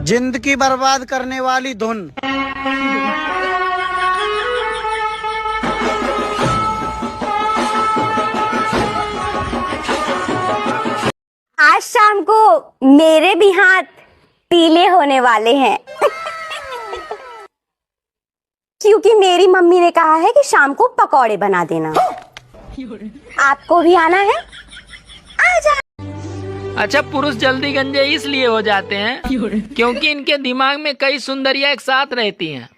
जिंदगी बर्बाद करने वाली धुन। आज शाम को मेरे भी हाथ पीले होने वाले हैं क्योंकि मेरी मम्मी ने कहा है कि शाम को पकौड़े बना देना। आपको भी आना है? आ जा। अच्छा, पुरुष जल्दी गंजे इसलिए हो जाते हैं क्योंकि इनके दिमाग में कई सुंदरियां एक साथ रहती हैं।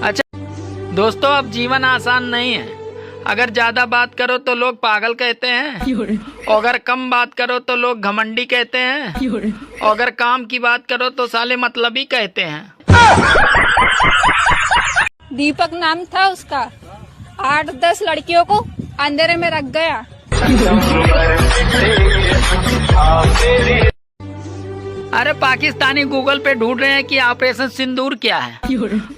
अच्छा दोस्तों, अब जीवन आसान नहीं है। अगर ज्यादा बात करो तो लोग पागल कहते हैं, और अगर कम बात करो तो लोग घमंडी कहते हैं, और अगर काम की बात करो तो साले मतलबी कहते हैं। दीपक नाम था उसका, 8-10 लड़कियों को अंधेरे में रख गया। अरे पाकिस्तानी गूगल पे ढूंढ रहे हैं कि ऑपरेशन सिंदूर क्या है,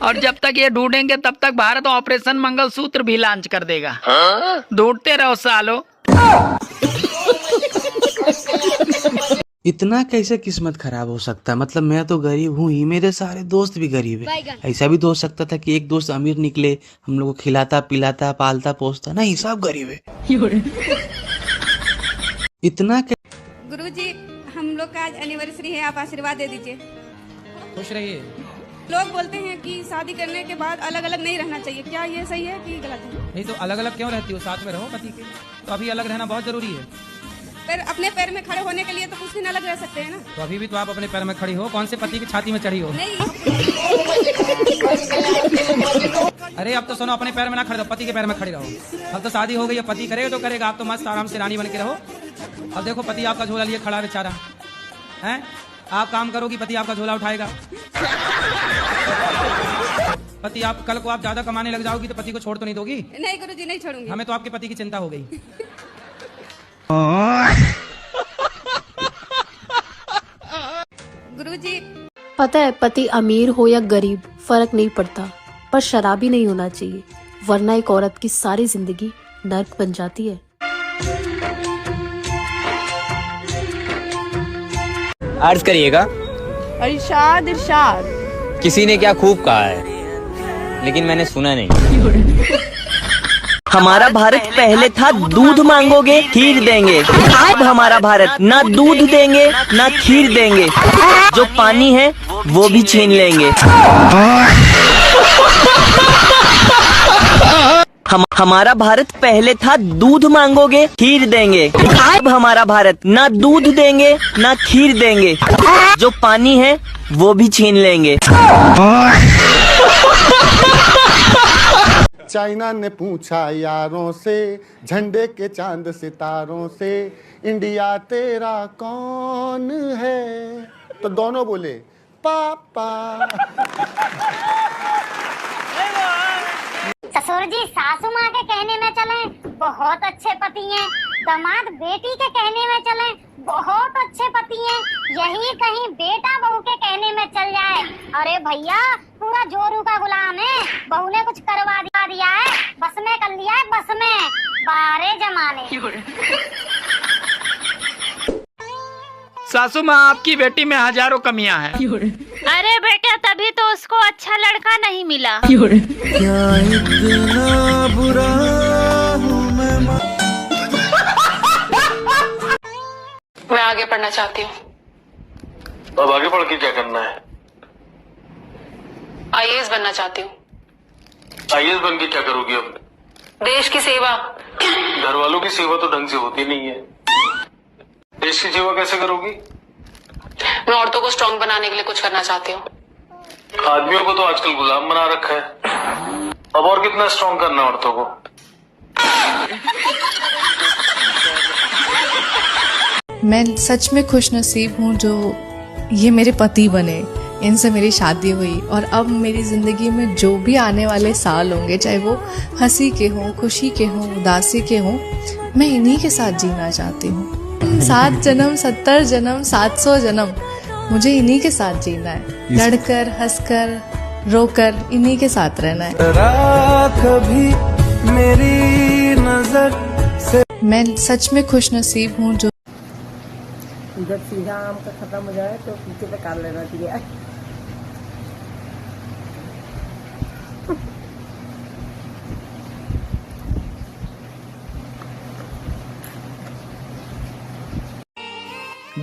और जब तक ये ढूंढेंगे तब तक भारत ऑपरेशन मंगलसूत्र भी लॉन्च कर देगा। ढूंढते रहो सालो। इतना कैसे किस्मत खराब हो सकता है? मतलब मैं तो गरीब हूँ ही, मेरे सारे दोस्त भी गरीब है। ऐसा भी तो हो सकता था कि एक दोस्त अमीर निकले, हम लोग को खिलाता पिलाता पालता पोसता। नहीं, सब गरीब है। इतना गुरुजी, हम लोग का आज एनिवर्सरी है, आप आशीर्वाद दे दीजिए। खुश रहिए। लोग बोलते हैं कि शादी करने के बाद अलग अलग नहीं रहना चाहिए, क्या ये सही है कि गलत है? नहीं तो अलग अलग क्यों रहती हो? साथ में रहो पति के। तो अभी अलग रहना बहुत जरूरी है। पर अपने पैर में खड़े होने के लिए तो कुछ दिन अलग रह सकते हैं ना। तो अभी भी तो आप अपने पैर में खड़ी हो। कौन से पति की छाती में चढ़ी हो? नहीं। अरे अब तो सुनो, अपने पैर में ना खड़े रहो, पति के पैर में खड़ी रहो। अब तो शादी हो गई है, पति करेगा तो करेगा। आप तो मस्त आराम से रानी बन के रहो। अब देखो, पति आपका झोला लिए खड़ा बेचारा है। आप काम करोगी, पति आपका झोला उठाएगा। पति आप कल को आप ज्यादा कमाने लग जाओगी तो पति को छोड़ तो नहीं दोगी? नहीं गुरुजी, नहीं छोड़ूंगी। हमें तो आपके पति की चिंता हो गई। गुरुजी, पता है, पति अमीर हो या गरीब फर्क नहीं पड़ता, पर शराबी नहीं होना चाहिए, वरना एक औरत की सारी जिंदगी नर्क बन जाती है। अर्ज करिएगा। इरशाद इरशाद। किसी ने क्या खूब कहा है, लेकिन मैंने सुना नहीं। हमारा भारत पहले था दूध मांगोगे खीर देंगे, अब हमारा भारत ना दूध देंगे ना खीर देंगे, जो पानी है वो भी छीन लेंगे। हमारा भारत पहले था दूध मांगोगे खीर देंगे, अब हमारा भारत ना दूध देंगे ना खीर देंगे, जो पानी है वो भी छीन लेंगे। चाइना ने पूछा यारों से, झंडे के चांद सितारों से, इंडिया तेरा कौन है? तो दोनों बोले पापा। ससुर जी सासू माँ के कहने में चलें, बहुत अच्छे पति हैं। दामाद बेटी के कहने में चलें, बहुत अच्छे पति हैं। यही कहीं बेटा बहू के कहने में चल जाए, अरे भैया पूरा जोरू का गुलाम है। बहू ने कुछ करवा दिया है, बस में कर लिया है, बस में। बारे जमाने। सासू माँ, आपकी बेटी में हजारों कमियां हैं। अरे बेटा, तभी तो उसको अच्छा लड़का नहीं मिला। क्या इतना बुरा हूँ मैं आगे पढ़ना चाहती हूँ। अब आगे पढ़ के क्या करना है? IAS बनना चाहती हूँ। IAS बन के क्या करोगी अब? देश की सेवा। घर वालों की सेवा तो ढंग से होती नहीं है, देश की सेवा कैसे करोगी? मैं औरतों को स्ट्रांग बनाने के लिए कुछ करना चाहती हूँ। आदमियों को तो आजकल गुलाम बना रखा है, अब और कितना स्ट्रांग करना औरतों को? मैं सच में खुश नसीब हूँ जो ये मेरे पति बने, इनसे मेरी शादी हुई, और अब मेरी ज़िंदगी में जो भी आने वाले साल होंगे, चाहे वो हंसी के हों, खुशी के हों, उदासी के हों, मैं इन्हीं के साथ जीना चाहती हूँ। 7 जन्म 70 जन्म 700 जन्म मुझे इन्हीं के साथ जीना है, लड़कर हंसकर रोकर इन्हीं के साथ रहना है। कभी मेरी नजर से मैं सच में खुश नसीब हूँ जो जब सीधा आम का खत्म हो जाए तो पीछे पे काट लेना चाहिए।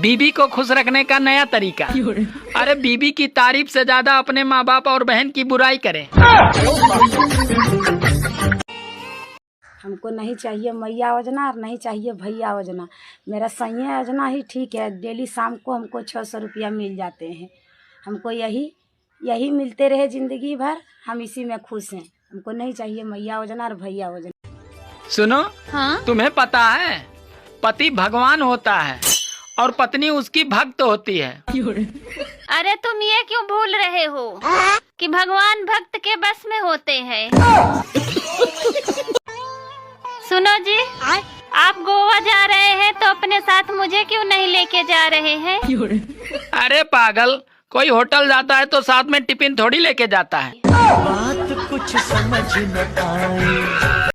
बीबी को खुश रखने का नया तरीका। अरे बीबी की तारीफ से ज्यादा अपने माँ बाप और बहन की बुराई करें। हमको नहीं चाहिए मैया योजना और नहीं चाहिए भैया योजना। मेरा सैया योजना ही ठीक है। डेली शाम को हमको 600 रुपया मिल जाते हैं। हमको यही मिलते रहे जिंदगी भर, हम इसी में खुश हैं। हमको नहीं चाहिए मैया योजना और भैया योजना। सुनो, हाँ? तुम्हें पता है पति भगवान होता है और पत्नी उसकी भक्त होती है। अरे तुम ये क्यों भूल रहे हो कि भगवान भक्त के बस में होते हैं। सुनो जी, आप गोवा जा रहे हैं तो अपने साथ मुझे क्यों नहीं लेके जा रहे हैं? अरे पागल, कोई होटल जाता है तो साथ में टिफिन थोड़ी लेके जाता है। बात कुछ समझ न आए।